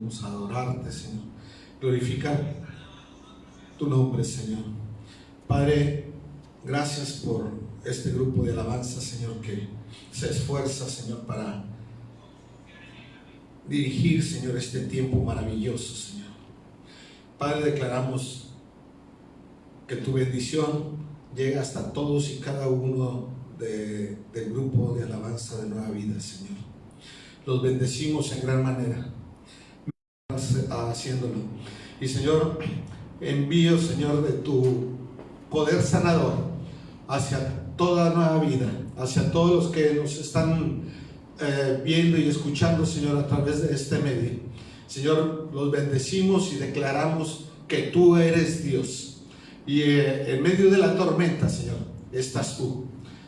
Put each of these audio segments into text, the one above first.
Vamos a adorarte, Señor, glorificar tu nombre, Señor. Padre, gracias por este grupo de alabanza, Señor, que se esfuerza, Señor, para dirigir, Señor, este tiempo maravilloso, Señor. Padre, declaramos que tu bendición llega hasta todos y cada uno del grupo de alabanza de Nueva Vida, Señor. Los bendecimos en gran manera haciéndolo. Y Señor, envío, Señor, de tu poder sanador hacia toda Nueva Vida, hacia todos los que nos están viendo y escuchando, Señor, a través de este medio. Señor, los bendecimos y declaramos que tú eres Dios. Y en medio de la tormenta, Señor, estás tú.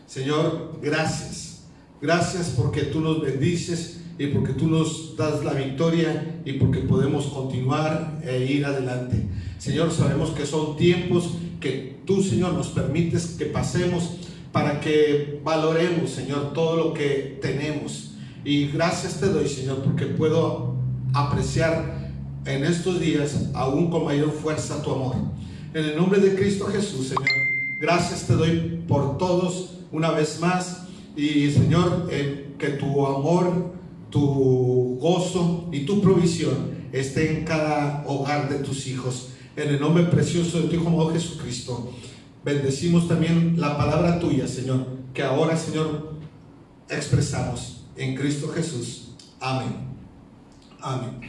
Señor, gracias. Gracias porque tú nos bendices y porque tú nos das la victoria y porque podemos continuar e ir adelante. Señor, sabemos que son tiempos que tú, Señor, nos permites que pasemos para que valoremos, Señor, todo lo que tenemos. Y gracias te doy, Señor, porque puedo apreciar en estos días aún con mayor fuerza tu amor. En el nombre de Cristo Jesús, Señor, gracias te doy por todos una vez más. Y Señor, que tu amor, tu gozo y tu provisión esté en cada hogar de tus hijos. En el nombre precioso de tu Hijo amado Jesucristo, bendecimos también la palabra tuya, Señor, que ahora, Señor, expresamos en Cristo Jesús. Amén. Amén.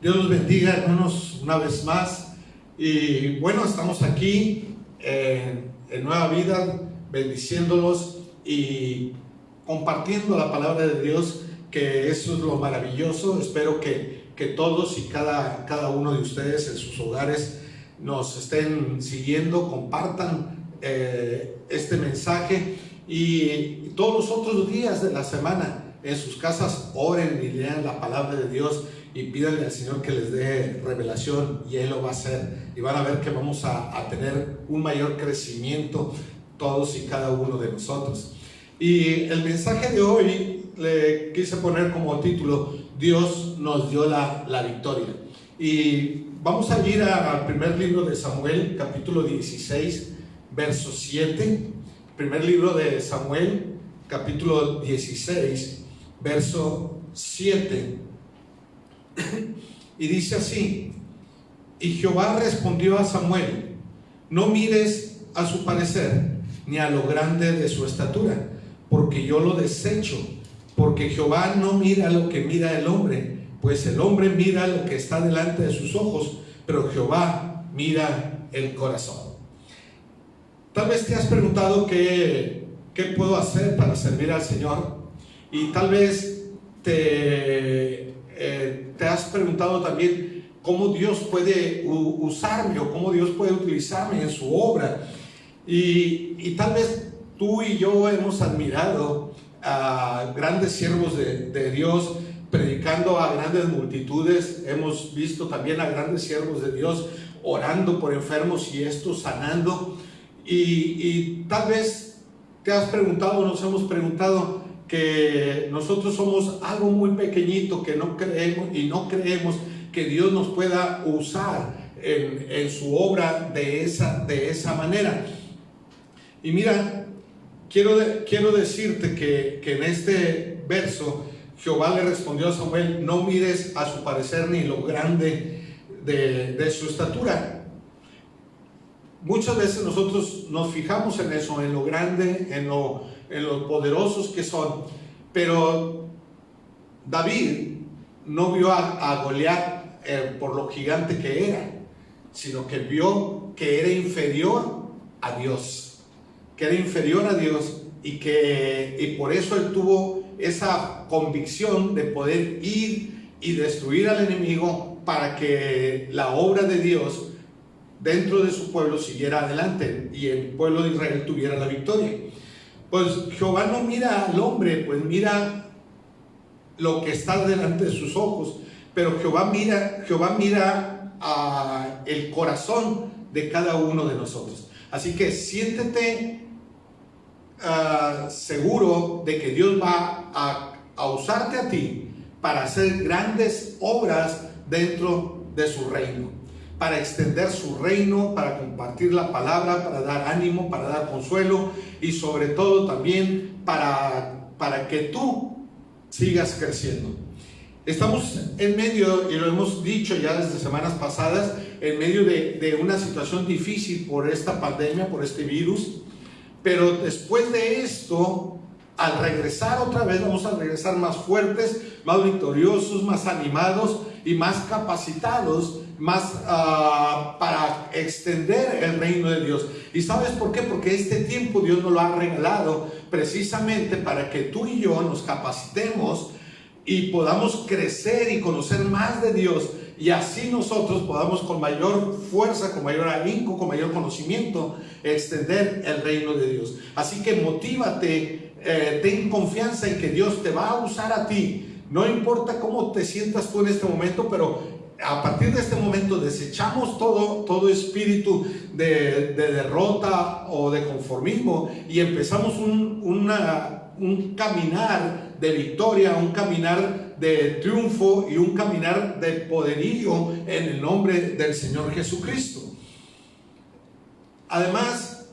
Dios los bendiga, hermanos, una vez más. Y bueno, estamos aquí en Nueva Vida, bendiciéndolos y compartiendo la palabra de Dios, que eso es lo maravilloso. Espero que todos y cada uno de ustedes en sus hogares nos estén siguiendo, compartan este mensaje, y todos los otros días de la semana en sus casas oren y lean la palabra de Dios y pídanle al Señor que les dé revelación, y Él lo va a hacer, y van a ver que vamos a tener un mayor crecimiento todos y cada uno de nosotros. Y el mensaje de hoy le quise poner como título: Dios nos dio la victoria. Y vamos a ir al primer libro de Samuel, capítulo 16, verso 7. Primer libro de Samuel, capítulo 16, verso 7. Y dice así: y Jehová respondió a Samuel: no mires a su parecer, ni a lo grande de su estatura, porque yo lo desecho. Porque Jehová no mira lo que mira el hombre, pues el hombre mira lo que está delante de sus ojos, pero Jehová mira el corazón. Tal vez te has preguntado qué puedo hacer para servir al Señor, y tal vez te has preguntado también cómo Dios puede usarme, o cómo Dios puede utilizarme en su obra. Y tal vez tú y yo hemos admirado a grandes siervos de Dios predicando a grandes multitudes. Hemos visto también a grandes siervos de Dios orando por enfermos y estos sanando. Y tal vez te has preguntado, nos hemos preguntado, que nosotros somos algo muy pequeñito, que no creemos que Dios nos pueda usar en su obra de esa manera. Y mira, quiero decirte que en este verso Jehová le respondió a Samuel: no mires a su parecer ni lo grande de su estatura. Muchas veces nosotros nos fijamos en eso, en lo grande, en lo poderosos que son. Pero David no vio a Goliat por lo gigante que era, sino que vio que era inferior a Dios. Que era inferior a Dios, y por eso él tuvo esa convicción de poder ir y destruir al enemigo, para que la obra de Dios dentro de su pueblo siguiera adelante y el pueblo de Israel tuviera la victoria. Pues Jehová no mira al hombre, pues mira lo que está delante de sus ojos, pero Jehová mira el corazón de cada uno de nosotros. Así que siéntete seguro de que Dios va a usarte a ti para hacer grandes obras dentro de su reino, para extender su reino, para compartir la palabra, para dar ánimo, para dar consuelo y sobre todo también para que tú sigas creciendo. Estamos en medio, y lo hemos dicho ya desde semanas pasadas, en medio de una situación difícil por esta pandemia, por este virus, pero después de esto, al regresar otra vez, vamos a regresar más fuertes, más victoriosos, más animados y más capacitados, más para extender el reino de Dios. ¿Y sabes por qué? Porque este tiempo Dios nos lo ha regalado precisamente para que tú y yo nos capacitemos y podamos crecer y conocer más de Dios, y así nosotros podamos con mayor fuerza, con mayor ahínco, con mayor conocimiento extender el reino de Dios. Así que motívate, ten confianza en que Dios te va a usar a ti. No importa cómo te sientas tú en este momento, pero a partir de este momento desechamos todo espíritu de derrota o de conformismo y empezamos un caminar de victoria, un caminar de triunfo y un caminar de poderío en el nombre del Señor Jesucristo. Además,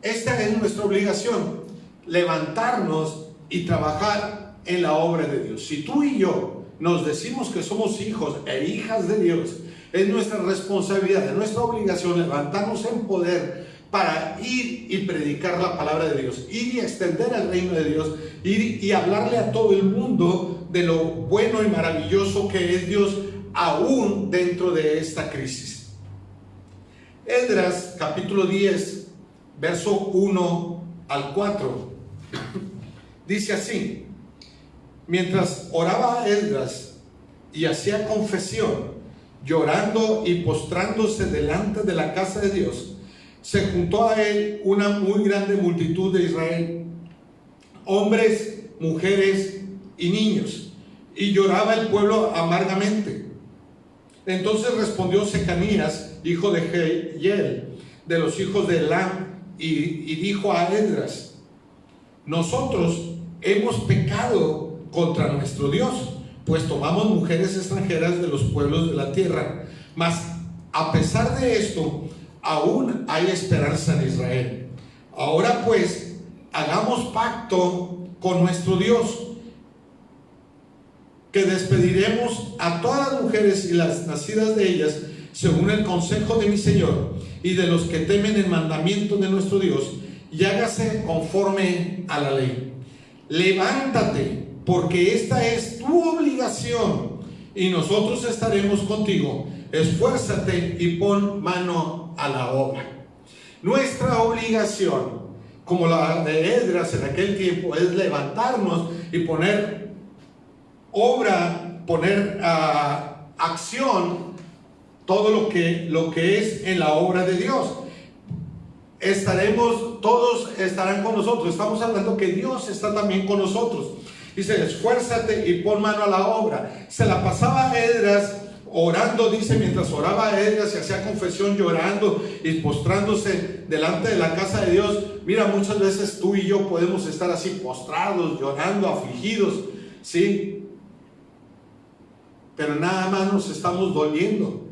esta es nuestra obligación, levantarnos y trabajar en la obra de Dios. Si tú y yo nos decimos que somos hijos e hijas de Dios, es nuestra responsabilidad, es nuestra obligación levantarnos en poder para ir y predicar la palabra de Dios, ir y extender el reino de Dios, ir y hablarle a todo el mundo de lo bueno y maravilloso que es Dios aún dentro de esta crisis. Esdras capítulo 10, verso 1 al 4, dice así: mientras oraba Esdras y hacía confesión, llorando y postrándose delante de la casa de Dios, se juntó a él una muy grande multitud de Israel, hombres, mujeres y niños, y lloraba el pueblo amargamente. Entonces respondió Secanías, hijo de Jehiel, de los hijos de Elam, y dijo a Esdras: nosotros hemos pecado contra nuestro Dios, pues tomamos mujeres extranjeras de los pueblos de la tierra, mas a pesar de esto, aún hay esperanza en Israel. Ahora pues, hagamos pacto con nuestro Dios, que despediremos a todas las mujeres y las nacidas de ellas, según el consejo de mi Señor, y de los que temen el mandamiento de nuestro Dios, y hágase conforme a la ley. Levántate, porque esta es tu obligación, y nosotros estaremos contigo. Esfuérzate y pon mano a la obra. Nuestra obligación, como la de Esdras en aquel tiempo, es levantarnos y poner obra, poner acción todo lo que es en la obra de Dios. Todos estarán con nosotros. Estamos hablando que Dios está también con nosotros. Dice: esfuérzate y pon mano a la obra. Se la pasaba Esdras orando, dice, mientras oraba Esdras y hacía confesión, llorando y postrándose delante de la casa de Dios. Mira, muchas veces tú y yo podemos estar así postrados, llorando, afligidos, ¿sí? Pero nada más nos estamos doliendo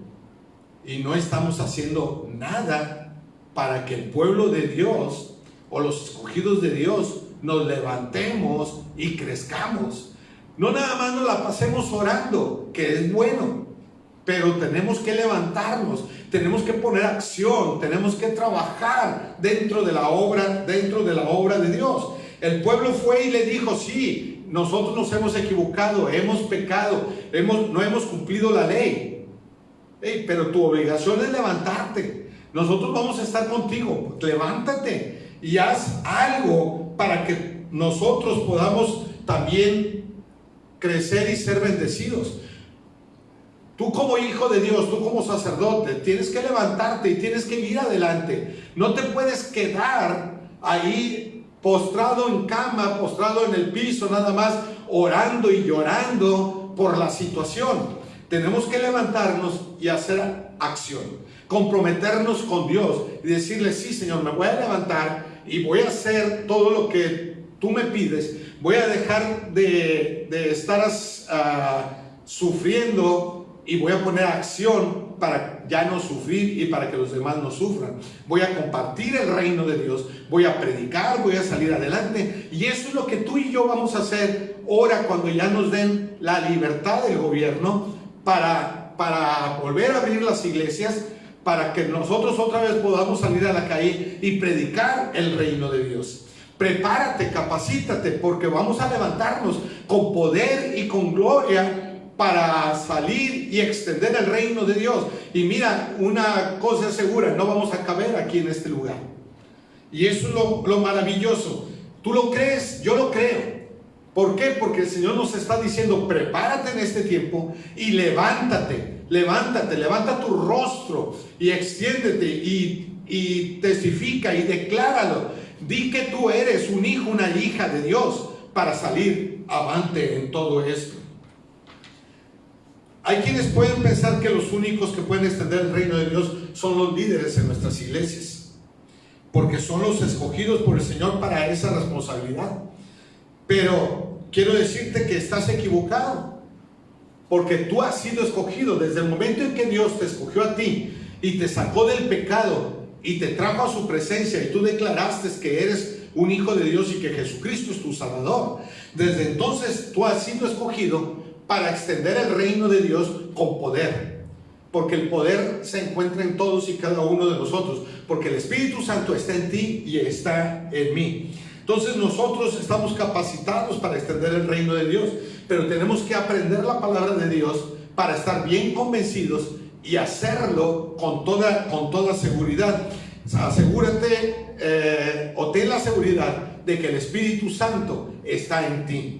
y no estamos haciendo nada para que el pueblo de Dios o los escogidos de Dios nos levantemos y crezcamos. No nada más nos la pasemos orando, que es bueno, pero tenemos que levantarnos, tenemos que poner acción, tenemos que trabajar dentro de la obra de Dios. El pueblo fue y le dijo: sí, nosotros nos hemos equivocado, hemos pecado, no hemos cumplido la ley. Pero tu obligación es levantarte. Nosotros vamos a estar contigo. Levántate y haz algo para que nosotros podamos también crecer y ser bendecidos. Tú como hijo de Dios, tú como sacerdote, tienes que levantarte y tienes que ir adelante. No te puedes quedar ahí postrado en cama, postrado en el piso, nada más orando y llorando por la situación. Tenemos que levantarnos y hacer acción, comprometernos con Dios y decirle: sí, Señor, me voy a levantar y voy a hacer todo lo que tú me pides. Voy a dejar de estar sufriendo y voy a poner acción para ya no sufrir y para que los demás no sufran. Voy a compartir el reino de Dios, voy a predicar, voy a salir adelante, y eso es lo que tú y yo vamos a hacer ahora cuando ya nos den la libertad del gobierno para volver a abrir las iglesias, para que nosotros otra vez podamos salir a la calle y predicar el reino de Dios. Prepárate, capacítate, porque vamos a levantarnos con poder y con gloria para salir y extender el reino de Dios. Y mira, una cosa es segura, no vamos a caber aquí en este lugar. Y eso es lo maravilloso. ¿Tú lo crees? Yo lo creo. ¿Por qué? Porque el Señor nos está diciendo, prepárate en este tiempo y levántate, levanta tu rostro y extiéndete y testifica y decláralo. Di que tú eres un hijo, una hija de Dios para salir avante en todo esto. Hay quienes pueden pensar que los únicos que pueden extender el reino de Dios son los líderes en nuestras iglesias, porque son los escogidos por el Señor para esa responsabilidad. Pero quiero decirte que estás equivocado, porque tú has sido escogido desde el momento en que Dios te escogió a ti y te sacó del pecado y te trajo a su presencia, y tú declaraste que eres un hijo de Dios y que Jesucristo es tu Salvador. Desde entonces tú has sido escogido para extender el reino de Dios con poder, porque el poder se encuentra en todos y cada uno de nosotros, porque el Espíritu Santo está en ti y está en mí. Entonces nosotros estamos capacitados para extender el reino de Dios, pero tenemos que aprender la palabra de Dios para estar bien convencidos y hacerlo con toda seguridad. Asegúrate o ten la seguridad de que el Espíritu Santo está en ti.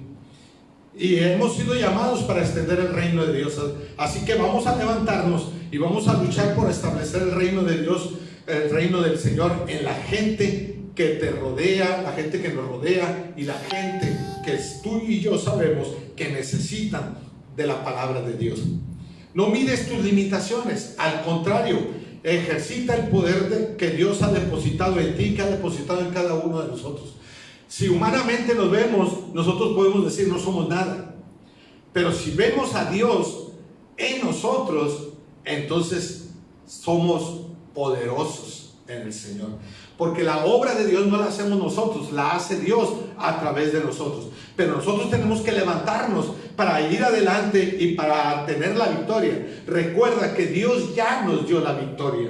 Y hemos sido llamados para extender el reino de Dios. Así que vamos a levantarnos y vamos a luchar por establecer el reino de Dios, el reino del Señor en la gente que te rodea, la gente que nos rodea y la gente que tú y yo sabemos que necesitan de la palabra de Dios. No mires tus limitaciones, al contrario, ejercita el poder que Dios ha depositado en ti, que ha depositado en cada uno de nosotros. Si humanamente nos vemos, nosotros podemos decir no somos nada, pero si vemos a Dios en nosotros, entonces somos poderosos en el Señor, porque la obra de Dios no la hacemos nosotros, la hace Dios a través de nosotros. Pero nosotros tenemos que levantarnos para ir adelante y para tener la victoria. Recuerda que Dios ya nos dio la victoria.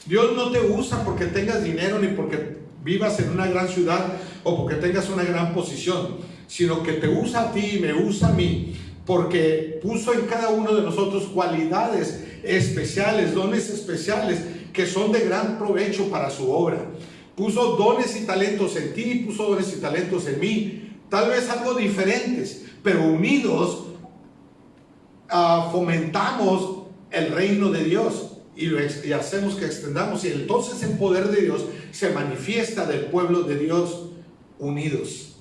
Dios no te usa porque tengas dinero ni porque vivas en una gran ciudad o porque tengas una gran posición, sino que te usa a ti y me usa a mí, porque puso en cada uno de nosotros cualidades especiales, dones especiales que son de gran provecho para su obra. Puso dones y talentos en ti, puso dones y talentos en mí, tal vez algo diferentes, pero unidos fomentamos el reino de Dios y hacemos que extendamos, y entonces el poder de Dios se manifiesta del pueblo de Dios unidos.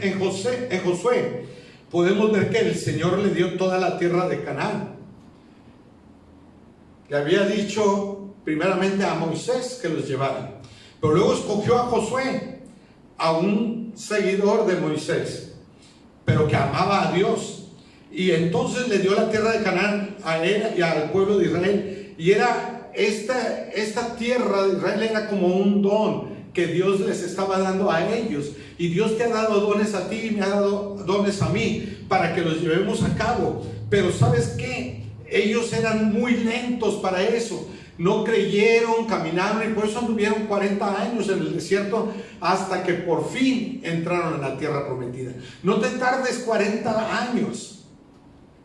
En Josué podemos ver que el Señor le dio toda la tierra de Canaán. Le había dicho primeramente a Moisés que los llevara, pero luego escogió a Josué, a un seguidor de Moisés, pero que amaba a Dios, y entonces le dio la tierra de Canaán a él y al pueblo de Israel. Y era esta tierra de Israel era como un don que Dios les estaba dando a ellos, y Dios te ha dado dones a ti y me ha dado dones a mí para que los llevemos a cabo. Pero ¿sabes qué? Ellos eran muy lentos para eso, no creyeron, caminaron, y por eso anduvieron 40 años en el desierto hasta que por fin entraron en la tierra prometida. No te tardes 40 años,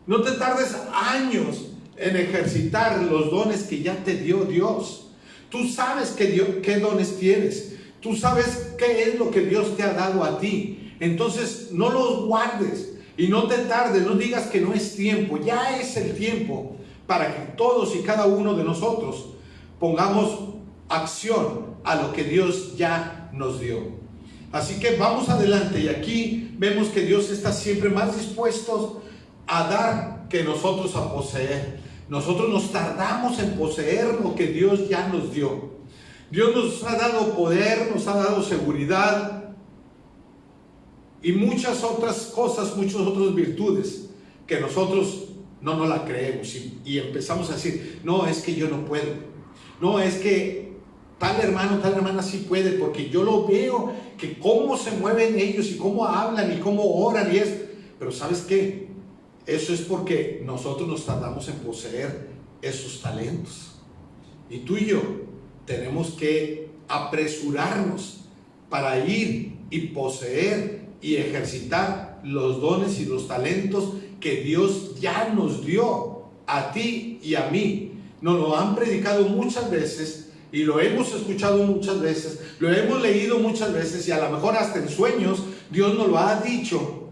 no te tardes años en ejercitar los dones que ya te dio Dios. Tú sabes qué dones tienes, tú sabes qué es lo que Dios te ha dado a ti. Entonces no los guardes y no te tardes, no digas que no es tiempo. Ya es el tiempo para que todos y cada uno de nosotros pongamos acción a lo que Dios ya nos dio. Así que vamos adelante, y aquí vemos que Dios está siempre más dispuesto a dar que nosotros a poseer. Nosotros nos tardamos en poseer lo que Dios ya nos dio. Dios nos ha dado poder, nos ha dado seguridad, y muchas otras cosas, muchas otras virtudes que nosotros no nos la creemos y empezamos a decir, no, es que yo no puedo, no, es que tal hermano, tal hermana sí puede, porque yo lo veo, que cómo se mueven ellos y cómo hablan y cómo oran y es, pero ¿sabes qué? Eso es porque nosotros nos tardamos en poseer esos talentos, y tú y yo tenemos que apresurarnos para ir y poseer y ejercitar los dones y los talentos que Dios ya nos dio a ti y a mí. Nos lo han predicado muchas veces y lo hemos escuchado muchas veces, lo hemos leído muchas veces y a lo mejor hasta en sueños Dios nos lo ha dicho,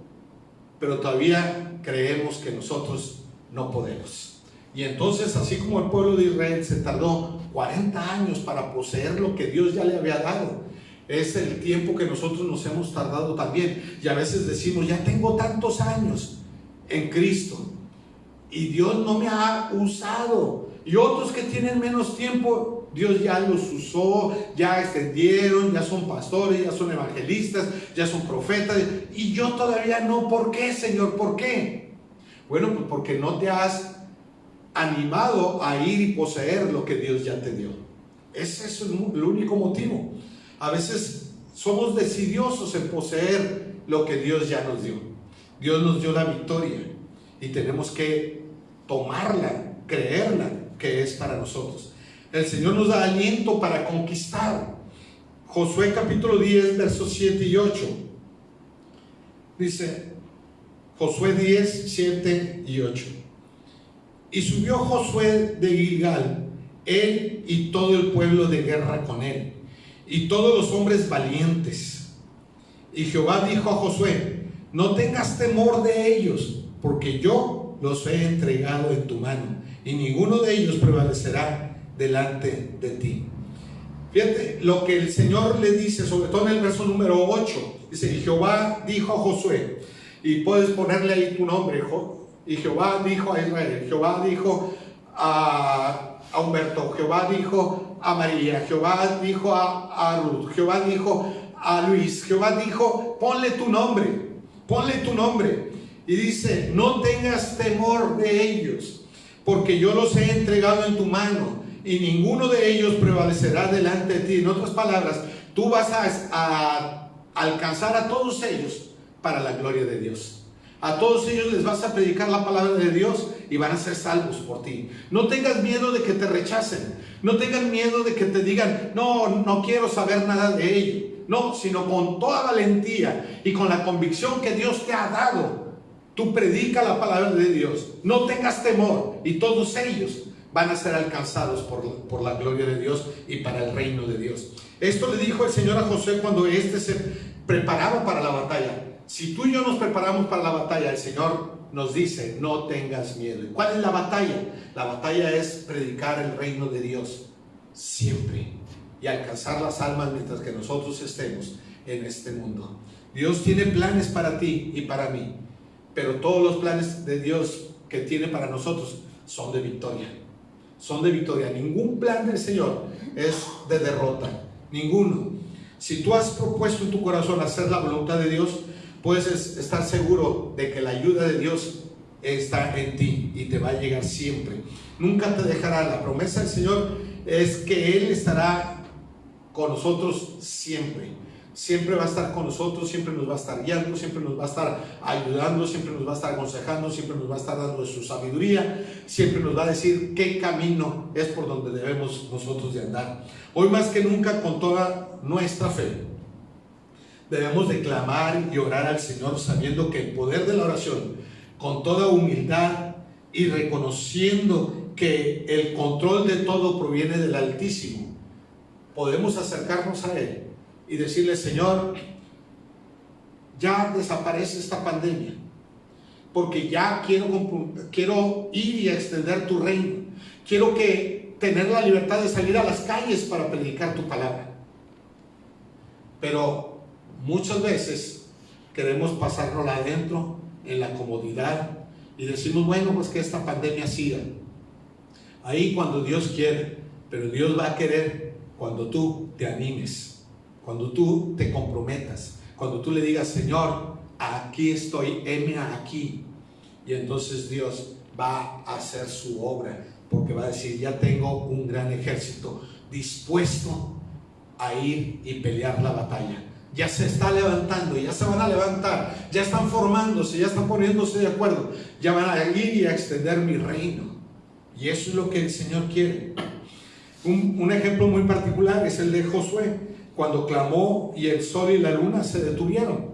pero todavía creemos que nosotros no podemos. Y entonces, así como el pueblo de Israel se tardó 40 años para poseer lo que Dios ya le había dado, es el tiempo que nosotros nos hemos tardado también. Y a veces decimos, ya tengo tantos años en Cristo y Dios no me ha usado. Y otros que tienen menos tiempo, Dios ya los usó, ya extendieron, ya son pastores, ya son evangelistas, ya son profetas. Y yo todavía no. ¿Por qué, Señor? ¿Por qué? Bueno, pues porque no te has animado a ir y poseer lo que Dios ya te dio. Ese es el único motivo. A veces somos decidiosos en poseer lo que Dios ya nos dio. Dios nos dio la victoria y tenemos que tomarla, creerla que es para nosotros. El Señor nos da aliento para conquistar. Josué capítulo 10 versos 7 y 8 dice, Josué 10, 7 y 8: y subió Josué de Gilgal, él y todo el pueblo de guerra con él, y todos los hombres valientes. Y Jehová dijo a Josué, no tengas temor de ellos, porque yo los he entregado en tu mano, y ninguno de ellos prevalecerá delante de ti. Fíjate lo que el Señor le dice, sobre todo en el verso número 8. Dice, y Jehová dijo a Josué, y puedes ponerle ahí tu nombre, y Jehová dijo a Israel, Jehová dijo a Humberto, Jehová dijo a María, Jehová dijo a Ruth, Jehová dijo a Luis, Jehová dijo, ponle tu nombre. Y dice, no tengas temor de ellos, porque yo los he entregado en tu mano, y ninguno de ellos prevalecerá delante de ti. En otras palabras, tú vas a alcanzar a todos ellos para la gloria de Dios. A todos ellos les vas a predicar la palabra de Dios y van a ser salvos por ti. No tengas miedo de que te rechacen. No tengas miedo de que te digan, no quiero saber nada de ello. No, sino con toda valentía y con la convicción que Dios te ha dado, tú predica la palabra de Dios. No tengas temor y todos ellos van a ser alcanzados por la gloria de Dios y para el reino de Dios. Esto le dijo el Señor a Josué cuando éste se preparaba para la batalla. Si tú y yo nos preparamos para la batalla, el Señor nos dice, no tengas miedo. ¿Y cuál es la batalla? La batalla es predicar el reino de Dios siempre y alcanzar las almas mientras que nosotros estemos en este mundo. Dios tiene planes para ti y para mí, pero todos los planes de Dios que tiene para nosotros son de victoria. Son de victoria. Ningún plan del Señor es de derrota. Ninguno. Si tú has propuesto en tu corazón hacer la voluntad de Dios, puedes estar seguro de que la ayuda de Dios está en ti y te va a llegar siempre. Nunca te dejará. La promesa del Señor es que Él estará con nosotros siempre. Siempre va a estar con nosotros, siempre nos va a estar guiando, siempre nos va a estar ayudando, siempre nos va a estar aconsejando, siempre nos va a estar dando su sabiduría, siempre nos va a decir qué camino es por donde debemos nosotros de andar. Hoy más que nunca, con toda nuestra fe, debemos de clamar y orar al Señor sabiendo que el poder de la oración, con toda humildad y reconociendo que el control de todo proviene del Altísimo, podemos acercarnos a Él y decirle, Señor, ya desaparece esta pandemia, porque ya quiero ir y extender tu reino. Quiero tener la libertad de salir a las calles para predicar tu palabra. Pero muchas veces queremos pasárnosla adentro, en la comodidad, y decimos, bueno, pues que esta pandemia siga. Ahí cuando Dios quiere, pero Dios va a querer cuando tú te animes, cuando tú te comprometas, cuando tú le digas, Señor, aquí estoy, heme aquí. Y entonces Dios va a hacer su obra, porque va a decir, ya tengo un gran ejército dispuesto a ir y pelear la batalla. Ya se está levantando, ya se van a levantar, ya están formándose, ya están poniéndose de acuerdo, ya van a ir y a extender mi reino. Y eso es lo que el Señor quiere. Un ejemplo muy particular es el de Josué, cuando clamó y el sol y la luna se detuvieron.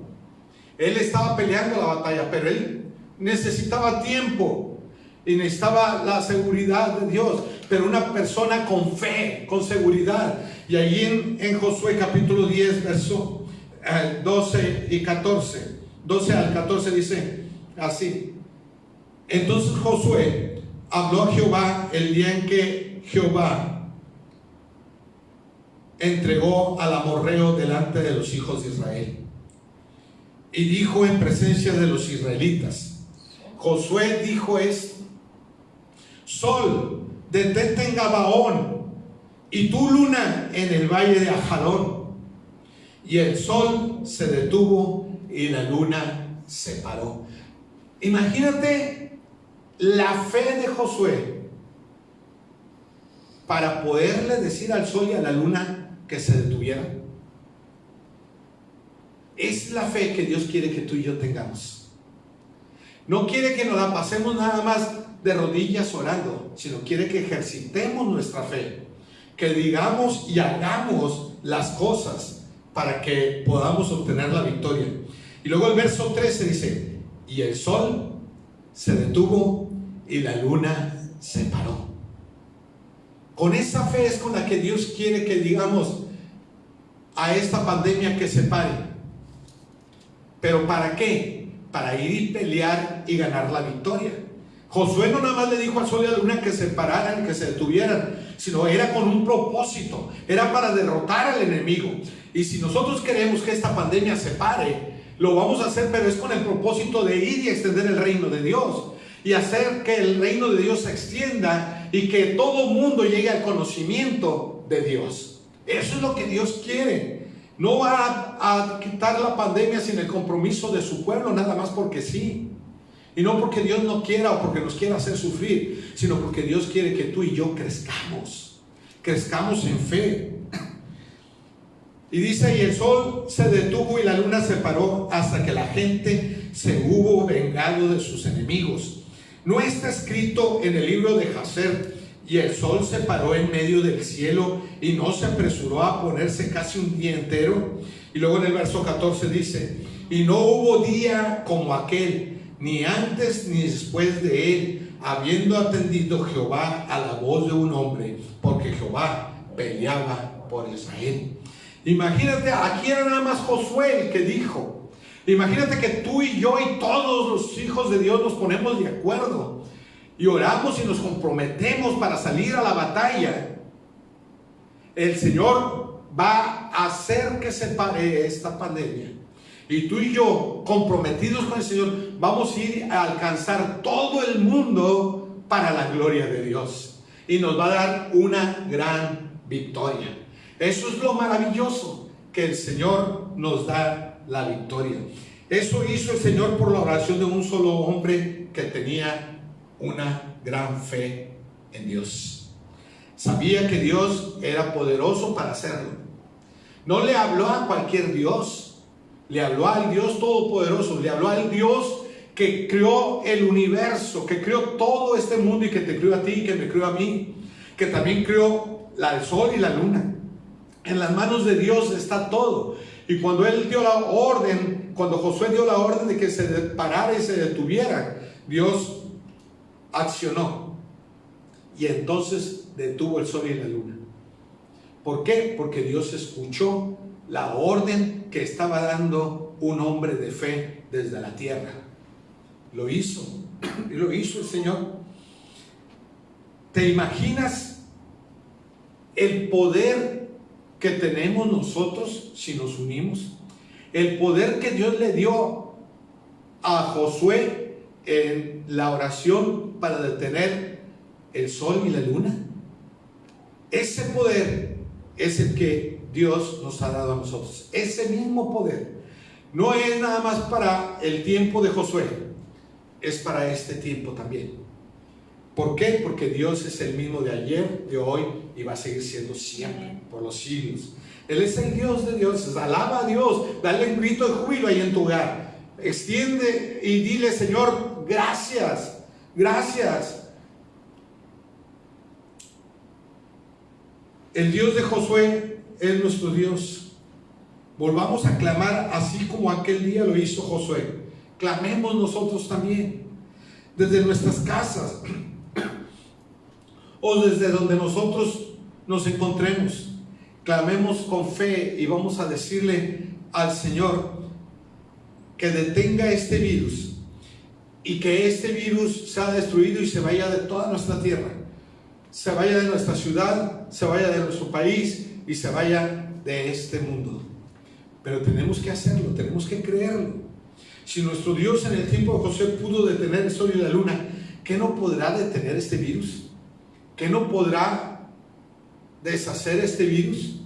Él estaba peleando la batalla, pero él necesitaba tiempo y necesitaba la seguridad de Dios, pero una persona con fe, con seguridad. Y allí en Josué capítulo 10, verso 12 y 14, 12 al 14 dice así: entonces Josué habló a Jehová el día en que Jehová entregó al amorreo delante de los hijos de Israel, y dijo en presencia de los israelitas. Josué dijo esto: sol, detente en Gabaón, y tú, luna, en el valle de Ajalón. Y el sol se detuvo y la luna se paró. Imagínate la fe de Josué para poderle decir al sol y a la luna que se detuvieran. Es la fe que Dios quiere que tú y yo tengamos. No quiere que nos la pasemos nada más de rodillas orando, sino quiere que ejercitemos nuestra fe, que digamos y hagamos las cosas para que podamos obtener la victoria. Y luego el verso 13 dice: y el sol se detuvo y la luna se paró. Con esa fe es con la que Dios quiere que digamos a esta pandemia que se pare. ¿Pero para qué? Para ir y pelear y ganar la victoria. Josué no nada más le dijo al sol y a la luna que se pararan, que se detuvieran, sino era con un propósito, era para derrotar al enemigo. Y si nosotros queremos que esta pandemia se pare, lo vamos a hacer, pero es con el propósito de ir y extender el reino de Dios, y hacer que el reino de Dios se extienda y que todo mundo llegue al conocimiento de Dios. Eso es lo que Dios quiere. No va a quitar la pandemia sin el compromiso de su pueblo, nada más porque sí. Y no porque Dios no quiera o porque nos quiera hacer sufrir, sino porque Dios quiere que tú y yo crezcamos en fe. Y dice: y el sol se detuvo y la luna se paró hasta que la gente se hubo vengado de sus enemigos. ¿No está escrito en el libro de Jaser: y el sol se paró en medio del cielo y no se apresuró a ponerse casi un día entero? Y luego en el verso 14 dice: y no hubo día como aquel, ni antes ni después de él, habiendo atendido Jehová a la voz de un hombre, porque Jehová peleaba por Israel. Imagínate, aquí era nada más Josué el que dijo. Imagínate que tú y yo y todos los hijos de Dios nos ponemos de acuerdo y oramos y nos comprometemos para salir a la batalla. El Señor va a hacer que se pare esta pandemia. Y tú y yo, comprometidos con el Señor, vamos a ir a alcanzar todo el mundo para la gloria de Dios. Y nos va a dar una gran victoria. Eso es lo maravilloso, que el Señor nos da la victoria. Eso hizo el Señor por la oración de un solo hombre que tenía una gran fe en Dios. Sabía que Dios era poderoso para hacerlo. No le habló a cualquier Dios, le habló al Dios todopoderoso, le habló al Dios que creó el universo, que creó todo este mundo y que te creó a ti y que me creó a mí, que también creó el sol y la luna. En las manos de Dios está todo. Y cuando Él dio la orden, cuando Josué dio la orden de que se parara y se detuviera, Dios accionó. Y entonces detuvo el sol y la luna. ¿Por qué? Porque Dios escuchó la orden que estaba dando un hombre de fe desde la tierra. Lo hizo. Y lo hizo el Señor. ¿Te imaginas el poder que tenemos nosotros si nos unimos? El poder que Dios le dio a Josué en la oración para detener el sol y la luna. Ese poder es el que Dios nos ha dado a nosotros. Ese mismo poder no es nada más para el tiempo de Josué, es para este tiempo también. ¿Por qué? Porque Dios es el mismo de ayer, de hoy y va a seguir siendo siempre, por los siglos. Él es el Dios de dioses. Alaba a Dios, dale un grito de júbilo ahí en tu hogar. Extiende y dile: Señor, gracias, gracias. El Dios de Josué es nuestro Dios. Volvamos a clamar así como aquel día lo hizo Josué. Clamemos nosotros también, desde nuestras casas o desde donde nosotros nos encontremos. Clamemos con fe y vamos a decirle al Señor que detenga este virus y que este virus sea destruido y se vaya de toda nuestra tierra, se vaya de nuestra ciudad, se vaya de nuestro país y se vaya de este mundo. Pero tenemos que hacerlo, tenemos que creerlo. Si nuestro Dios en el tiempo de José pudo detener el sol y la luna, ¿qué no podrá detener este virus? ¿Qué no podrá deshacer este virus?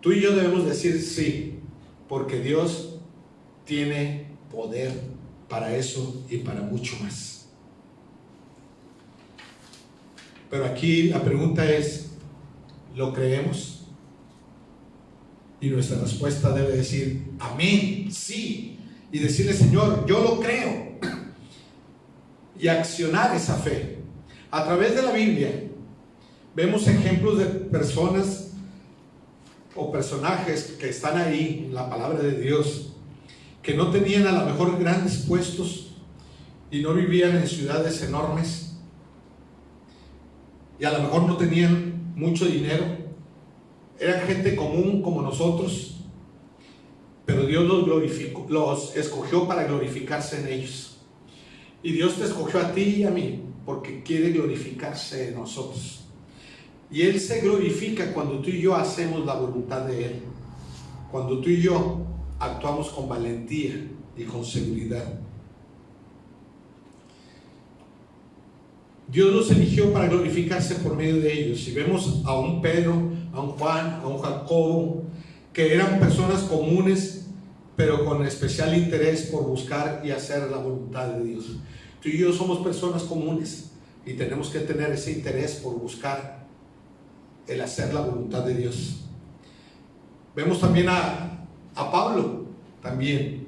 Tú y yo debemos decir sí, porque Dios tiene poder para eso y para mucho más. Pero aquí la pregunta es: ¿lo creemos? Y nuestra respuesta debe decir amén, sí, y decirle: Señor, yo lo creo. Y accionar esa fe. A través de la Biblia vemos ejemplos de personas o personajes que están ahí en la palabra de Dios, que no tenían a lo mejor grandes puestos y no vivían en ciudades enormes y a lo mejor no tenían mucho dinero, eran gente común como nosotros, pero Dios los glorificó, los escogió para glorificarse en ellos. Y Dios te escogió a ti y a mí porque quiere glorificarse en nosotros. Y Él se glorifica cuando tú y yo hacemos la voluntad de Él, cuando tú y yo actuamos con valentía y con seguridad. Dios los eligió para glorificarse por medio de ellos. Y vemos a un Pedro, a un Juan, a un Jacobo, que eran personas comunes, pero con especial interés por buscar y hacer la voluntad de Dios. Tú y yo somos personas comunes y tenemos que tener ese interés por buscar el hacer la voluntad de Dios. Vemos también a Pablo, también,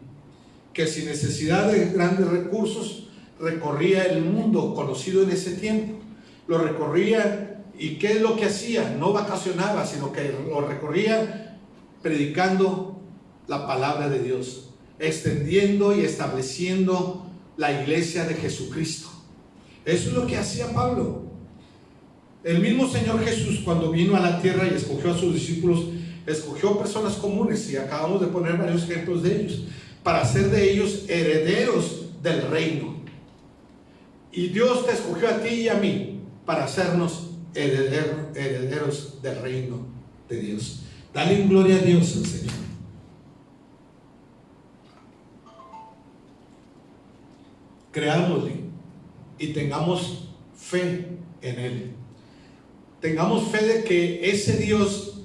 que sin necesidad de grandes recursos recorría el mundo conocido en ese tiempo. Lo recorría, y ¿qué es lo que hacía? No vacacionaba, sino que lo recorría predicando la palabra de Dios, extendiendo y estableciendo la iglesia de Jesucristo. Eso es lo que hacía Pablo. El mismo Señor Jesús, cuando vino a la tierra y escogió a sus discípulos, escogió personas comunes, y acabamos de poner varios ejemplos de ellos, para hacer de ellos herederos del reino. Y Dios te escogió a ti y a mí para hacernos herederos del reino de Dios. Dale gloria a Dios al Señor. Creámosle y tengamos fe en Él. Tengamos fe de que ese Dios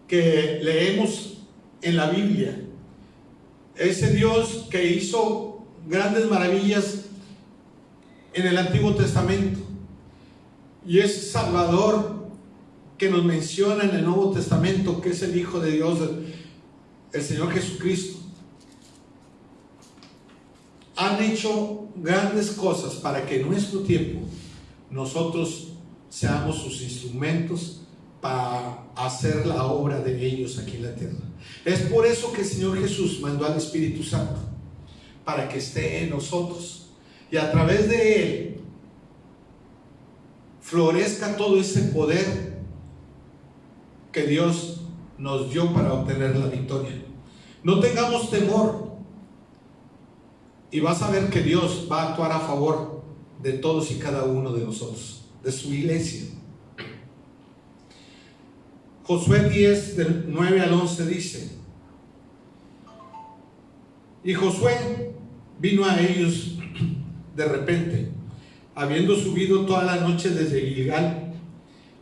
que leemos en la Biblia, ese Dios que hizo grandes maravillas en el Antiguo Testamento y es Salvador, que nos menciona en el Nuevo Testamento, que es el Hijo de Dios, el Señor Jesucristo, han hecho grandes cosas para que en nuestro tiempo nosotros seamos sus instrumentos para hacer la obra de ellos aquí en la tierra. Es por eso que el Señor Jesús mandó al Espíritu Santo, para que esté en nosotros y a través de Él florezca todo ese poder que Dios nos dio para obtener la victoria. No tengamos temor, y vas a ver que Dios va a actuar a favor de todos y cada uno de nosotros, de su iglesia. Josué 10, del 9 al 11 dice: y Josué vino a ellos de repente, habiendo subido toda la noche desde Gilgal,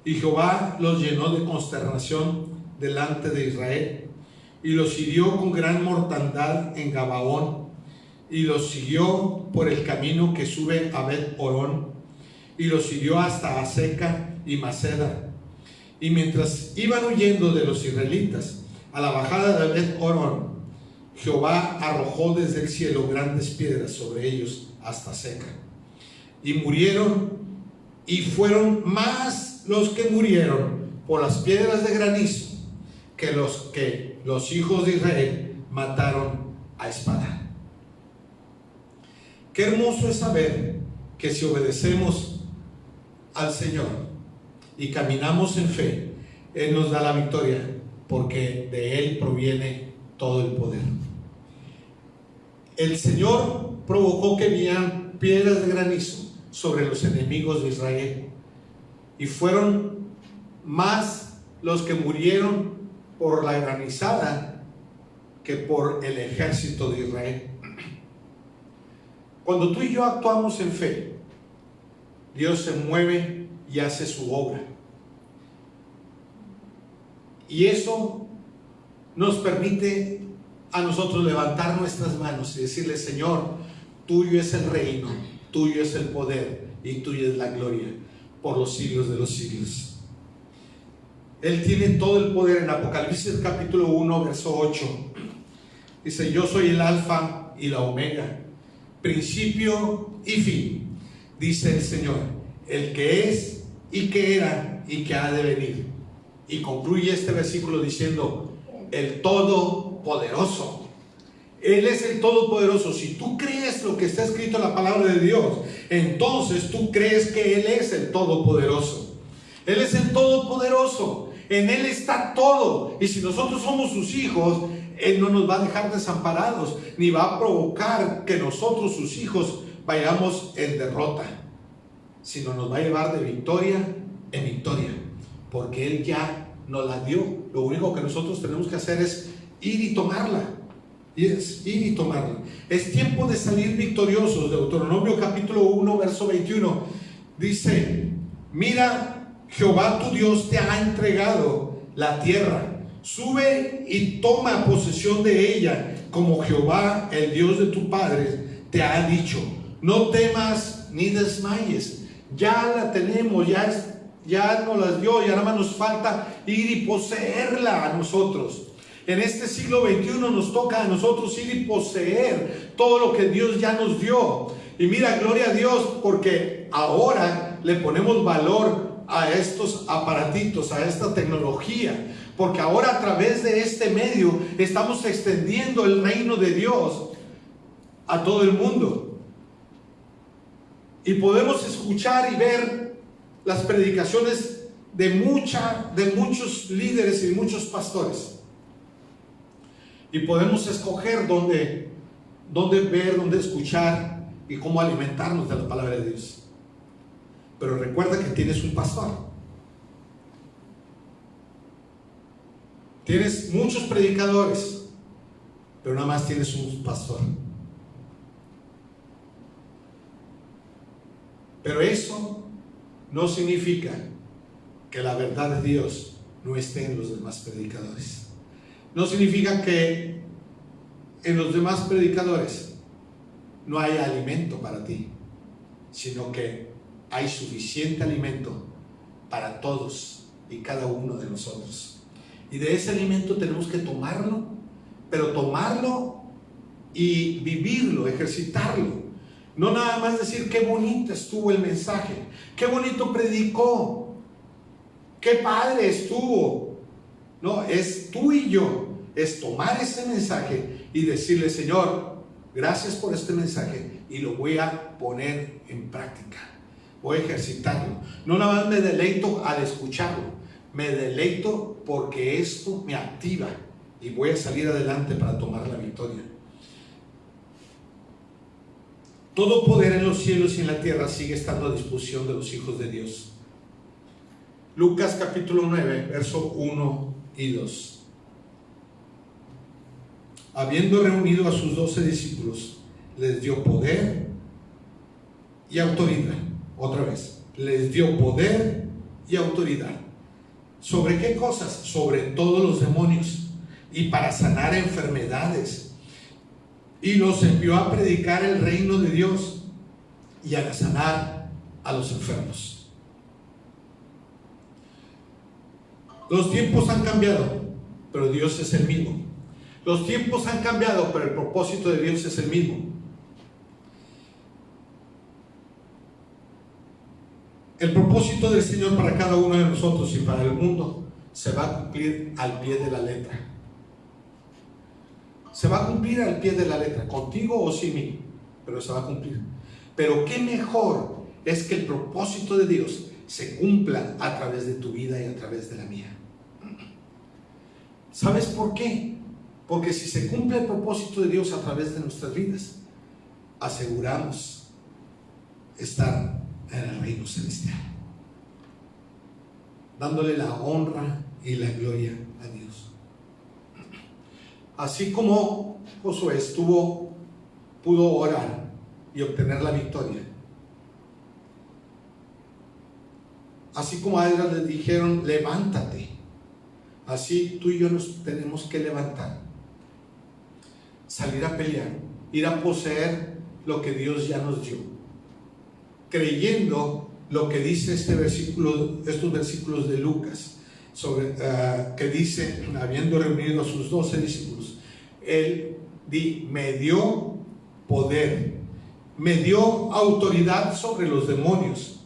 y Jehová los llenó de consternación delante de Israel, y los hirió con gran mortandad en Gabaón, y los siguió por el camino que sube a Bet-Horón, y los hirió hasta Aseca y Maceda. Y mientras iban huyendo de los israelitas a la bajada de Bet-Horón, Jehová arrojó desde el cielo grandes piedras sobre ellos hasta Aseca, y murieron, y fueron más los que murieron por las piedras de granizo que los hijos de Israel mataron a espada. Qué hermoso es saber que si obedecemos al Señor y caminamos en fe, Él nos da la victoria, porque de Él proviene todo el poder. El Señor provocó que vinieran piedras de granizo sobre los enemigos de Israel, y fueron más los que murieron por la granizada que por el ejército de Israel. Cuando tú y yo actuamos en fe, Dios se mueve y hace su obra, y eso nos permite a nosotros levantar nuestras manos y decirle: Señor, tuyo es el reino, tuyo es el poder y tuya es la gloria por los siglos de los siglos. Él tiene todo el poder. En Apocalipsis capítulo 1 verso 8 dice: yo soy el alfa y la omega, principio y fin, dice el Señor, el que es y que era y que ha de venir. Y concluye este versículo diciendo: el Todopoderoso. Él es el Todopoderoso. Si tú crees lo que está escrito en la palabra de Dios, entonces tú crees que Él es el Todopoderoso. Él es el Todopoderoso. En Él está todo. Y si nosotros somos sus hijos, Él no nos va a dejar desamparados, ni va a provocar que nosotros, sus hijos, vayamos en derrota, sino nos va a llevar de victoria en victoria, porque Él ya nos la dio. Lo único que nosotros tenemos que hacer es ir y tomarla. Ir y tomarla. Es tiempo de salir victoriosos. Deuteronomio capítulo 1 verso 21 dice: mira, Jehová tu Dios te ha entregado la tierra, sube y toma posesión de ella, como Jehová el Dios de tu padre te ha dicho. No temas ni desmayes. Ya la tenemos, ya nos las dio, ya nada más nos falta ir y poseerla a nosotros. En este siglo XXI nos toca a nosotros ir y poseer todo lo que Dios ya nos dio. Y mira, gloria a Dios, porque ahora le ponemos valor a estos aparatitos, a esta tecnología, porque ahora a través de este medio estamos extendiendo el reino de Dios a todo el mundo, y podemos escuchar y ver las predicaciones de muchos líderes y muchos pastores, y podemos escoger dónde ver, dónde escuchar y cómo alimentarnos de la palabra de Dios. Pero recuerda que tienes un pastor. Tienes muchos predicadores, pero nada más tienes un pastor. Pero eso no significa que la verdad de Dios no esté en los demás predicadores. No significa que en los demás predicadores no haya alimento para ti, sino que hay suficiente alimento para todos y cada uno de nosotros. Y de ese alimento tenemos que tomarlo, pero tomarlo y vivirlo, ejercitarlo. No nada más decir qué bonito estuvo el mensaje, qué bonito predicó, qué padre estuvo. No, es tú y yo, es tomar ese mensaje y decirle: Señor, gracias por este mensaje, y lo voy a poner en práctica, voy a ejercitarlo. No nada más me deleito al escucharlo, me deleito porque esto me activa y voy a salir adelante para tomar la victoria. Todo poder en los cielos y en la tierra sigue estando a disposición de los hijos de Dios. Lucas capítulo 9, verso 1 y 2. Habiendo reunido a sus 12 discípulos, les dio poder y autoridad. Otra vez, les dio poder y autoridad ¿Sobre qué cosas? Sobre todos los demonios, y para sanar enfermedades. Y los envió a predicar el reino de Dios y a sanar a los enfermos. Los tiempos han cambiado, pero Dios es el mismo. Los tiempos han cambiado, pero el propósito de Dios es el mismo. El propósito del Señor para cada uno de nosotros y para el mundo se va a cumplir al pie de la letra. Se va a cumplir al pie de la letra, contigo o sin mí, pero se va a cumplir. Pero qué mejor es que el propósito de Dios se cumpla a través de tu vida y a través de la mía. ¿Sabes por qué? Porque si se cumple el propósito de Dios a través de nuestras vidas, aseguramos estar en el reino celestial, dándole la honra y la gloria a Dios. Así como Josué pudo orar y obtener la victoria, así como a ellos les dijeron levántate, así tú y yo nos tenemos que levantar, salir a pelear, ir a poseer lo que Dios ya nos dio, creyendo lo que dice estos versículos de Lucas, que dice, habiendo reunido a sus 12 discípulos, Él me dio poder, me dio autoridad sobre los demonios,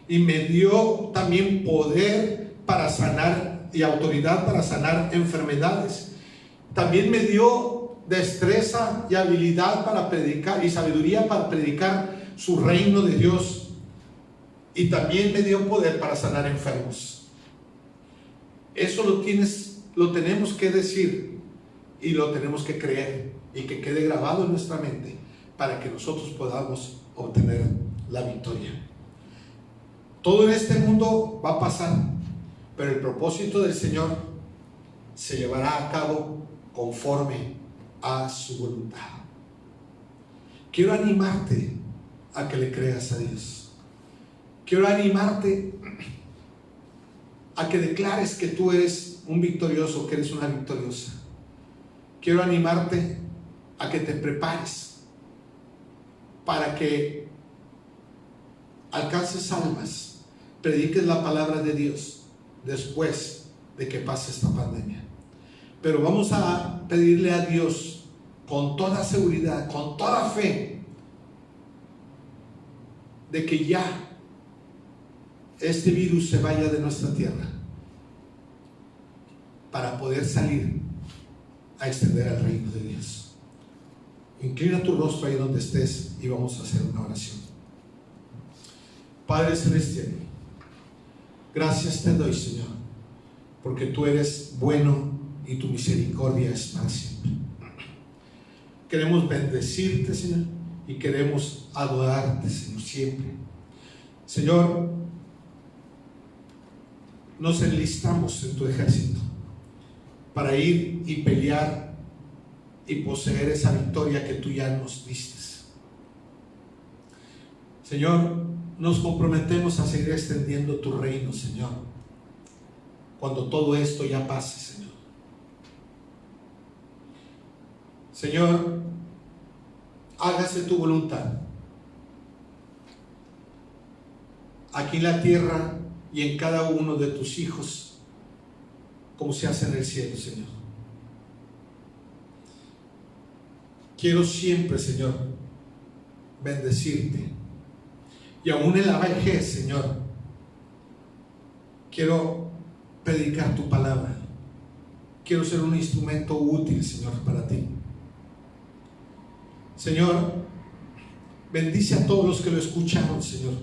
y me dio también poder para sanar y autoridad para sanar enfermedades. También me dio destreza y habilidad para predicar y sabiduría para predicar su reino de Dios. Y también me dio poder para sanar enfermos. Eso lo tenemos que decir y lo tenemos que creer y que quede grabado en nuestra mente para que nosotros podamos obtener la victoria. Todo en este mundo va a pasar, pero el propósito del Señor se llevará a cabo conforme a su voluntad. Quiero animarte a que le creas a Dios. Quiero animarte a que declares que tú eres un victorioso, que eres una victoriosa. Quiero animarte a que te prepares para que alcances almas, prediques la palabra de Dios después de que pase esta pandemia. Pero vamos a pedirle a Dios con toda seguridad, con toda fe, de que ya este virus se vaya de nuestra tierra para poder salir a extender el reino de Dios. Inclina tu rostro ahí donde estés y vamos a hacer una oración. Padre Celestial, gracias te doy, Señor, porque tú eres bueno y tu misericordia es para siempre. Queremos bendecirte, Señor, y queremos adorarte, Señor, siempre. Señor, nos enlistamos en tu ejército para ir y pelear y poseer esa victoria que tú ya nos diste. Señor, nos comprometemos a seguir extendiendo tu reino, Señor, cuando todo esto ya pase, Señor. Señor, hágase tu voluntad aquí en la tierra y en cada uno de tus hijos, como se hace en el cielo, Señor. Quiero siempre, Señor, bendecirte, y aún en la vejez, Señor, quiero predicar tu palabra. Quiero ser un instrumento útil, Señor, para ti. Señor, bendice a todos los que lo escucharon, Señor,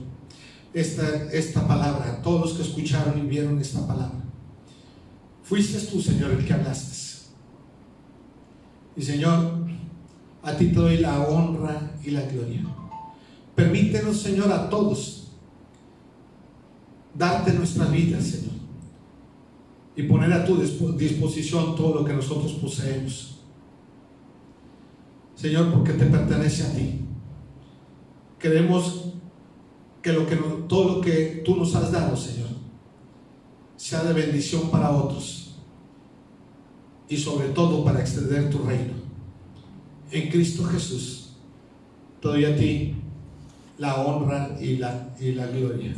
esta palabra, a todos los que escucharon y vieron esta palabra. Fuiste tú, Señor, el que hablaste. Y Señor, a ti te doy la honra y la gloria. Permítenos, Señor, a todos darte nuestras vidas, Señor, y poner a tu disposición todo lo que nosotros poseemos, Señor, porque te pertenece a ti. Queremos que todo lo que tú nos has dado, Señor, sea de bendición para otros y sobre todo para extender tu reino. En Cristo Jesús te doy a ti la honra y la gloria.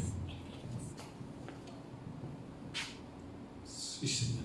Sí, Señor.